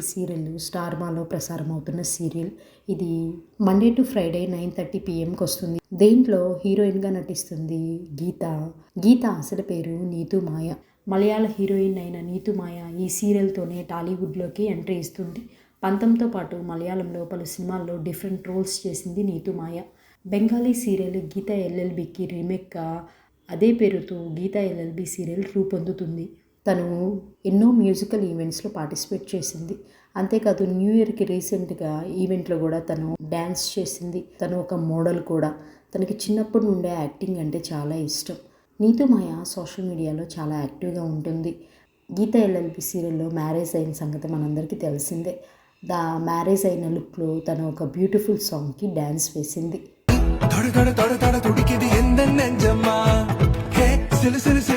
Serial star మాలో ప్రసారం అవుతున్న సీరియల్. ఇది మండే టు ఫ్రైడే 9:30 PMకి వస్తుంది. దేంట్లో హీరోయిన్గా నటిస్తుంది గీత. గీత అసలు పేరు నీతూ మాయ. మలయాళ హీరోయిన్ అయిన నీతూ మాయ ఈ సీరియల్తోనే టాలీవుడ్లోకి ఎంట్రీ ఇస్తుంది. పంతంతో పాటు మలయాళంలో పలు సినిమాల్లో డిఫరెంట్ రోల్స్ చేసింది నీతూ మాయ. బెంగాలీ సీరియల్ గీత LLBకి రీమేక్గా అదే పేరుతో గీత LLB సీరియల్ రూపొందుతుంది. తను ఎన్నో మ్యూజికల్ ఈవెంట్స్లో పార్టిసిపేట్ చేసింది. అంతేకాదు న్యూ ఇయర్కి రీసెంట్గా ఈవెంట్లో కూడా తను డ్యాన్స్ చేసింది. తను ఒక మోడల్ కూడా. తనకి చిన్నప్పటి నుండే యాక్టింగ్ అంటే చాలా ఇష్టం. నీతూ మాయ సోషల్ మీడియాలో చాలా యాక్టివ్గా ఉంటుంది. గీత LLB సీరియల్లో మ్యారేజ్ అయిన సంగతి మనందరికీ తెలిసిందే. మ్యారేజ్ అయిన లుక్లో తను ఒక బ్యూటిఫుల్ సాంగ్కి డ్యాన్స్ వేసింది.